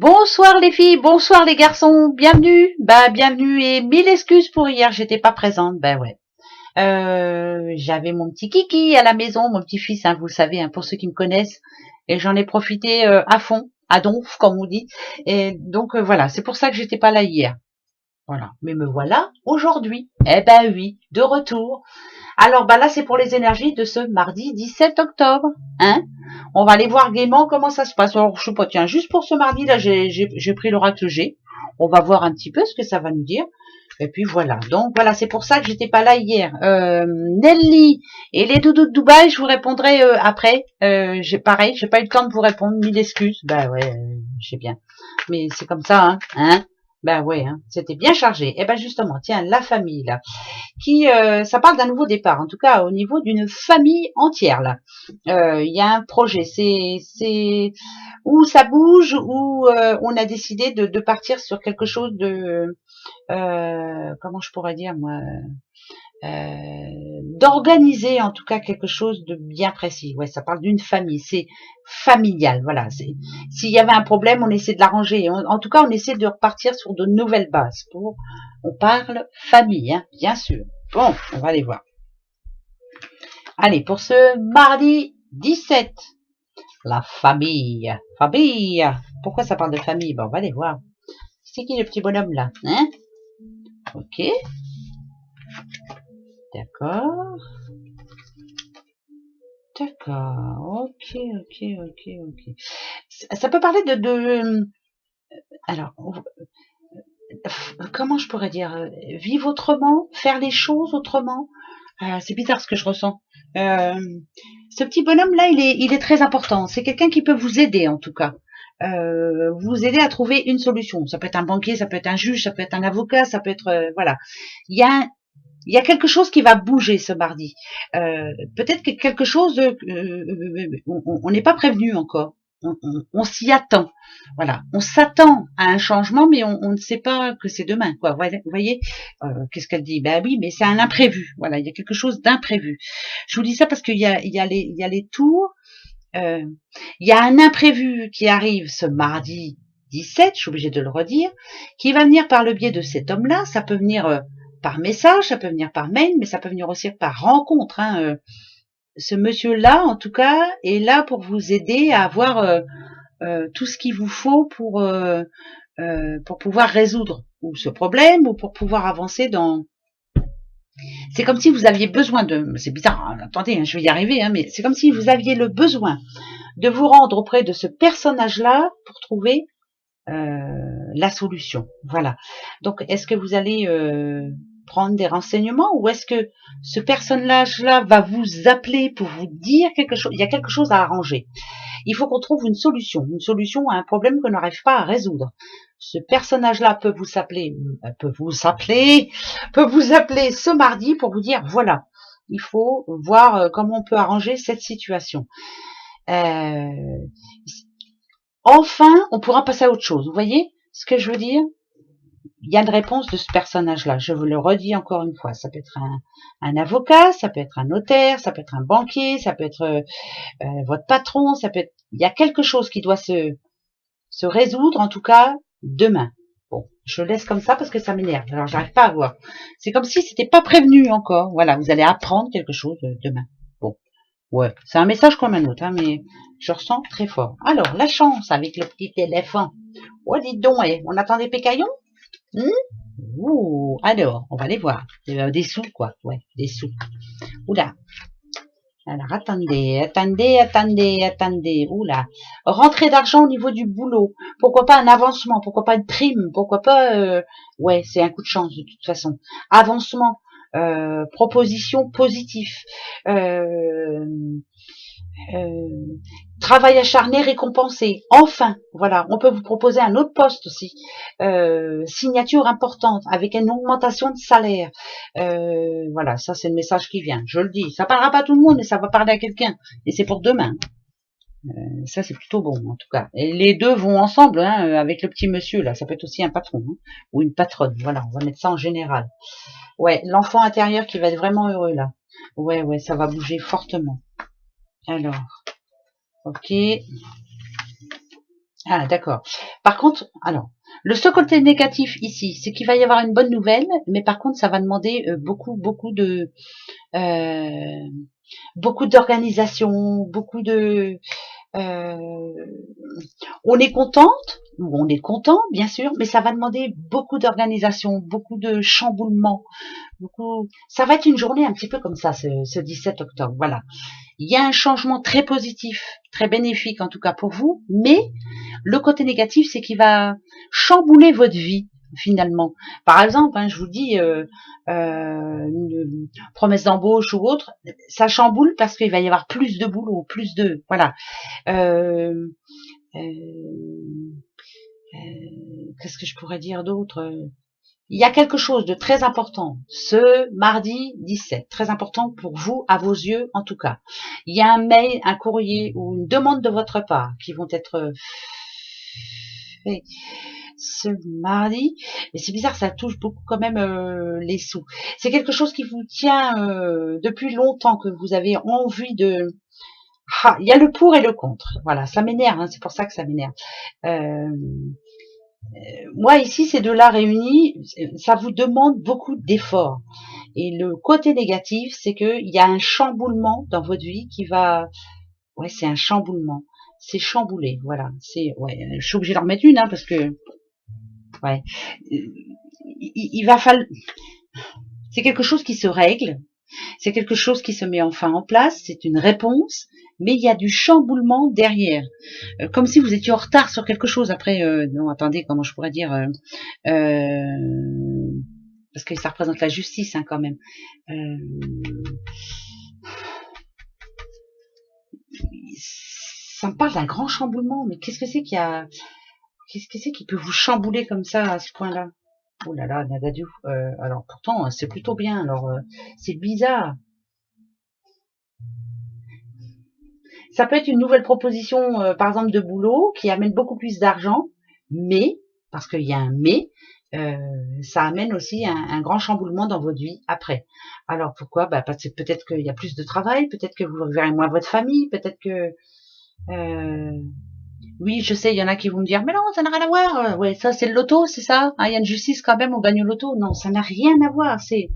Bonsoir les filles, bonsoir les garçons, bienvenue. Bienvenue et mille excuses pour hier, j'étais pas présente. Ouais. J'avais mon petit kiki à la maison, mon petit-fils, hein, vous le savez, hein, pour ceux qui me connaissent, et j'en ai profité à fond, à donf comme on dit. Et donc voilà, c'est pour ça que j'étais pas là hier. Voilà, mais me voilà aujourd'hui. Eh ben oui, de retour. Alors là c'est pour les énergies de ce mardi 17 octobre, hein. On va aller voir gaiement comment ça se passe. Alors je sais pas, tiens, juste pour ce mardi là, j'ai pris l'oracle G. On va voir un petit peu ce que ça va nous dire. Et puis voilà. Donc voilà, c'est pour ça que j'étais pas là hier. Nelly et les doudous de Dubaï, je vous répondrai après. J'ai pas eu le temps de vous répondre. Mille excuses. Ouais, je sais bien. Mais c'est comme ça, hein. Ouais, hein, c'était bien chargé. Et justement, tiens, la famille là, qui, ça parle d'un nouveau départ. En tout cas, au niveau d'une famille entière là. Il y a un projet. C'est où ça bouge, où on a décidé de partir sur quelque chose de comment je pourrais dire moi, d'organiser en tout cas quelque chose de bien précis. Ouais, ça parle d'une famille, c'est familial. Voilà, s'il y avait un problème, on essaie de l'arranger. En tout cas, on essaie de repartir sur de nouvelles bases. On parle famille, hein, bien sûr. Bon, on va aller voir. Allez, pour ce mardi 17, la famille. Famille. Pourquoi ça parle de famille? On va aller voir. C'est qui le petit bonhomme là, hein? Ok. D'accord. D'accord. Ok. Ça peut parler alors, comment je pourrais dire? Vivre autrement, faire les choses autrement. C'est bizarre ce que je ressens. Ce petit bonhomme là, il est très important. C'est quelqu'un qui peut vous aider en tout cas. Vous aider à trouver une solution. Ça peut être un banquier, ça peut être un juge, ça peut être un avocat, ça peut être voilà. Il y a quelque chose qui va bouger ce mardi. Peut-être que quelque chose, on n'est pas prévenu encore. On s'y attend. Voilà, on s'attend à un changement, mais on ne sait pas que c'est demain. Quoi. Vous voyez, qu'est-ce qu'elle dit? Ben oui, mais c'est un imprévu. Voilà, il y a quelque chose d'imprévu. Je vous dis ça parce qu'il y a les tours. Il y a un imprévu qui arrive ce mardi 17, je suis obligée de le redire, qui va venir par le biais de cet homme-là. Ça peut venir par message, ça peut venir par mail, mais ça peut venir aussi par rencontre. Hein. Ce monsieur-là, en tout cas, est là pour vous aider à avoir tout ce qu'il vous faut pour pouvoir résoudre ou ce problème ou pour pouvoir avancer dans... C'est comme si vous aviez besoin de... C'est bizarre, hein, attendez, hein, je vais y arriver, hein, mais c'est comme si vous aviez le besoin de vous rendre auprès de ce personnage-là pour trouver la solution. Voilà. Donc, est-ce que vous allez prendre des renseignements ou est-ce que ce personnage-là va vous appeler pour vous dire quelque chose? Il y a quelque chose à arranger. Il faut qu'on trouve une solution à un problème qu'on n'arrive pas à résoudre. Ce personnage-là peut vous appeler ce mardi pour vous dire, voilà, il faut voir comment on peut arranger cette situation. Enfin, on pourra passer à autre chose. Vous voyez ce que je veux dire? Il y a une réponse de ce personnage-là. Je vous le redis encore une fois. Ça peut être un avocat, ça peut être un notaire, ça peut être un banquier, ça peut être votre patron, ça peut être... Il y a quelque chose qui doit se résoudre, en tout cas, demain. Bon, je laisse comme ça parce que ça m'énerve. Alors, j'arrive pas à voir. C'est comme si c'était pas prévenu encore. Voilà, vous allez apprendre quelque chose demain. Bon, ouais, c'est un message comme un autre, hein, mais je ressens très fort. Alors, la chance avec le petit éléphant. Oh, dites donc, on attend des pécaillons? Ouh, alors, on va les voir. Des sous, quoi. Ouais, des sous. Oula. Alors, attendez. Oula. Rentrée d'argent au niveau du boulot. Pourquoi pas un avancement? Pourquoi pas une prime? Pourquoi pas... Ouais, c'est un coup de chance de toute façon. Avancement. Proposition positive. Travail acharné récompensé. Enfin, voilà, on peut vous proposer un autre poste aussi. Signature importante avec une augmentation de salaire. Voilà, ça c'est le message qui vient. Je le dis, ça parlera pas à tout le monde, mais ça va parler à quelqu'un. Et c'est pour demain. Ça c'est plutôt bon en tout cas. Et les deux vont ensemble, hein, avec le petit monsieur là. Ça peut être aussi un patron hein, ou une patronne. Voilà, on va mettre ça en général. Ouais, l'enfant intérieur qui va être vraiment heureux là. Ouais, ça va bouger fortement. Alors. Ok. Ah, d'accord. Par contre, alors, le seul côté négatif ici, c'est qu'il va y avoir une bonne nouvelle, mais par contre, ça va demander euh, beaucoup d'organisation, beaucoup de, euh, on est contente, ou on est content, bien sûr, mais ça va demander beaucoup d'organisation, beaucoup de chamboulement, beaucoup. Ça va être une journée un petit peu comme ça, ce 17 octobre. Voilà. Il y a un changement très positif, très bénéfique en tout cas pour vous, mais le côté négatif, c'est qu'il va chambouler votre vie finalement. Par exemple, hein, je vous dis une promesse d'embauche ou autre, ça chamboule parce qu'il va y avoir plus de boulot, plus de voilà. Euh, euh, Qu'est-ce que je pourrais dire d'autre? Il y a quelque chose de très important ce mardi 17, très important pour vous, à vos yeux en tout cas. Il y a un mail, un courrier ou une demande de votre part qui vont être faits ce mardi. Mais c'est bizarre, ça touche beaucoup quand même les sous. C'est quelque chose qui vous tient depuis longtemps, que vous avez envie de... Ah, il y a le pour et le contre. Voilà, ça m'énerve, hein, c'est pour ça que ça m'énerve. Euh, Moi ici, ces deux-là réunis, ça vous demande beaucoup d'efforts. Et le côté négatif, c'est qu'il y a un chamboulement dans votre vie qui va... Ouais, c'est un chamboulement. C'est chamboulé, voilà. C'est ouais, je suis obligée d'en remettre une, hein, parce que ouais, il va falloir. C'est quelque chose qui se règle, c'est quelque chose qui se met enfin en place. C'est une réponse, mais il y a du chamboulement derrière, comme si vous étiez en retard sur quelque chose. Après, non, attendez, comment je pourrais dire parce que ça représente la justice, hein, quand même. Ça me parle d'un grand chamboulement, mais qu'est-ce que c'est qu'il y a? Qu'est-ce que c'est qui peut vous chambouler comme ça à ce point-là? Oh là là, Nadadou. Alors pourtant, c'est plutôt bien. Alors, c'est bizarre. Ça peut être une nouvelle proposition, par exemple, de boulot qui amène beaucoup plus d'argent, mais, parce qu'il y a un mais, ça amène aussi un grand chamboulement dans votre vie après. Alors pourquoi? Bah, parce que peut-être qu'il y a plus de travail, peut-être que vous verrez moins votre famille, peut-être que... oui, je sais, il y en a qui vont me dire, mais non, ça n'a rien à voir. Ouais, ça c'est le loto, c'est ça. Il y a une justice quand même, on gagne au loto. Non, ça n'a rien à voir. C'est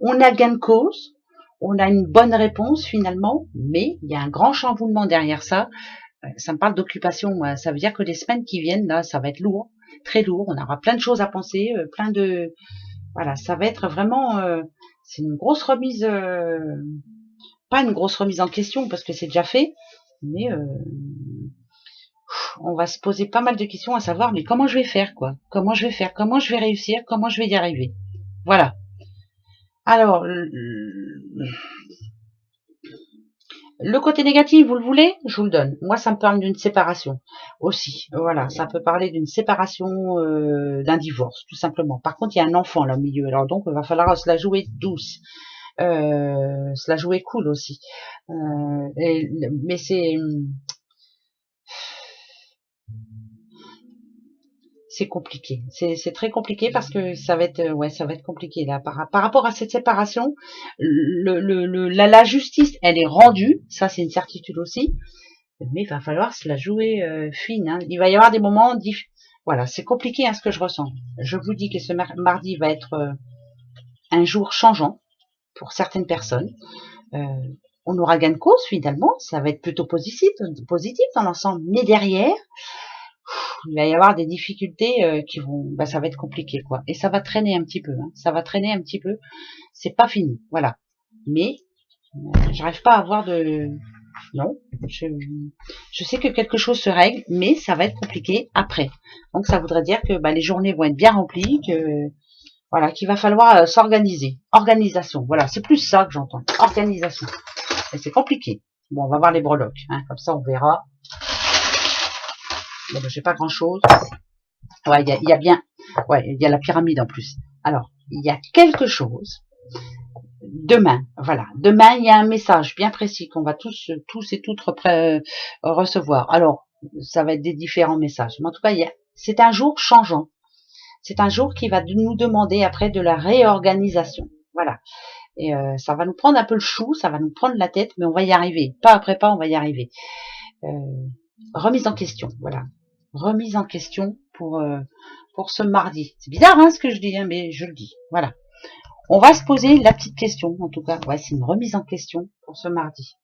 on a gain de cause, on a une bonne réponse finalement, mais il y a un grand chamboulement derrière ça. Ça me parle d'occupation, moi. Ça veut dire que les semaines qui viennent, là, ça va être lourd, très lourd. On aura plein de choses à penser, plein de... Voilà, ça va être vraiment... c'est une grosse remise... pas une grosse remise en question, parce que c'est déjà fait, mais on va se poser pas mal de questions à savoir, mais comment je vais faire, quoi? Comment je vais faire? Comment je vais réussir? Comment je vais y arriver? Voilà. Alors, le côté négatif, vous le voulez? Je vous le donne. Moi, ça me parle d'une séparation aussi. Voilà, ça peut parler d'une séparation, d'un divorce, tout simplement. Par contre, il y a un enfant là au milieu. Alors donc, il va falloir se la jouer douce, se la jouer cool aussi. Mais c'est compliqué. C'est très compliqué parce que ça va être, ouais, ça va être compliqué là par rapport à cette séparation. La justice, elle est rendue, ça c'est une certitude aussi. Mais il va falloir se la jouer fine. Hein. Il va y avoir des moments voilà, c'est compliqué, hein, ce que je ressens. Je vous dis que ce mardi va être un jour changeant pour certaines personnes. Euh, on aura gain de cause finalement, ça va être plutôt positif dans l'ensemble. Mais derrière, il va y avoir des difficultés qui vont, bah, ça va être compliqué quoi. Et ça va traîner un petit peu. Hein. Ça va traîner un petit peu. C'est pas fini, voilà. Mais j'arrive pas à avoir de non, je sais que quelque chose se règle, mais ça va être compliqué après. Donc ça voudrait dire que bah, les journées vont être bien remplies, que voilà, qu'il va falloir s'organiser. Organisation, voilà, c'est plus ça que j'entends. Organisation. Et c'est compliqué. Bon, on va voir les breloques, hein, comme ça on verra. Bon, ben, j'ai pas grand chose. Ouais, il y a bien, ouais, il y a la pyramide en plus. Alors, il y a quelque chose. Demain, voilà. Demain, il y a un message bien précis qu'on va tous et toutes recevoir. Alors, ça va être des différents messages. Mais en tout cas, c'est un jour changeant. C'est un jour qui va nous demander après de la réorganisation. Voilà. Et ça va nous prendre un peu le chou, ça va nous prendre la tête, mais on va y arriver. Pas après pas, on va y arriver. Remise en question, voilà. remise en question pour ce mardi. C'est bizarre hein, ce que je dis, hein, mais je le dis. Voilà. On va se poser la petite question, en tout cas. Ouais, c'est une remise en question pour ce mardi.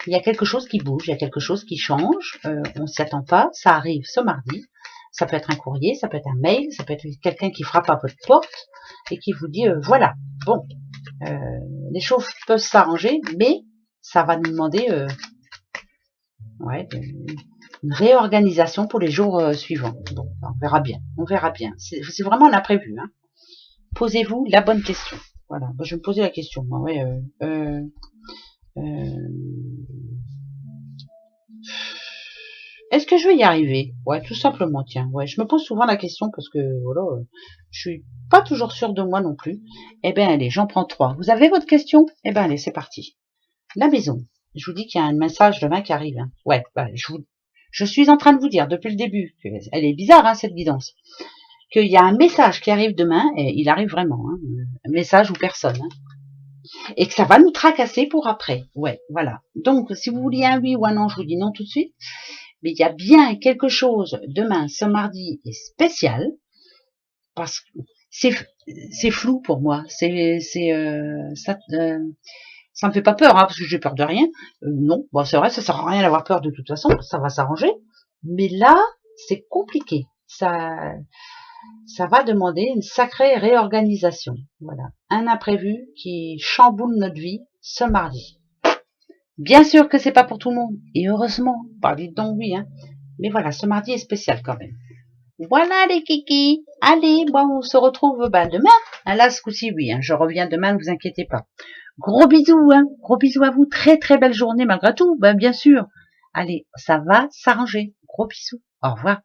Il y a quelque chose qui bouge, il y a quelque chose qui change. On s'y attend pas. Ça arrive ce mardi. Ça peut être un courrier, ça peut être un mail, ça peut être quelqu'un qui frappe à votre porte et qui vous dit voilà, bon, les choses peuvent s'arranger, mais ça va nous demander une réorganisation pour les jours suivants. Bon, on verra bien, on verra bien. C'est vraiment un imprévu. Hein. Posez-vous la bonne question. Voilà, je vais me poser la question. Moi, ouais, est-ce que je vais y arriver? Ouais, tout simplement, tiens. Ouais, je me pose souvent la question parce que voilà, je suis pas toujours sûre de moi non plus. Eh bien, allez, j'en prends 3. Vous avez votre question? Eh bien, allez, c'est parti. La maison. Je vous dis qu'il y a un message demain qui arrive. Hein. Ouais, bah, je suis en train de vous dire depuis le début, elle est bizarre hein, cette guidance, qu'il y a un message qui arrive demain, et il arrive vraiment, hein, un message ou personne, hein, et que ça va nous tracasser pour après. Ouais, voilà. Donc, si vous vouliez un oui ou un non, je vous dis non tout de suite. Mais il y a bien quelque chose demain, ce mardi, est spécial, parce que c'est flou pour moi. Ça me fait pas peur, hein, parce que j'ai peur de rien. Non, bon, c'est vrai, ça sert à rien d'avoir peur de toute façon, ça va s'arranger. Mais là, c'est compliqué. Ça va demander une sacrée réorganisation. Voilà, un imprévu qui chamboule notre vie ce mardi. Bien sûr que c'est pas pour tout le monde, et heureusement, bah dites donc oui, hein. Mais voilà, ce mardi est spécial quand même. Voilà les kikis, allez, bon, on se retrouve demain. Ah, là, ce coup-ci, oui, hein, je reviens demain, ne vous inquiétez pas. Gros bisous, hein, gros bisous à vous, très très belle journée malgré tout, bien sûr. Allez, ça va s'arranger. Gros bisous, au revoir.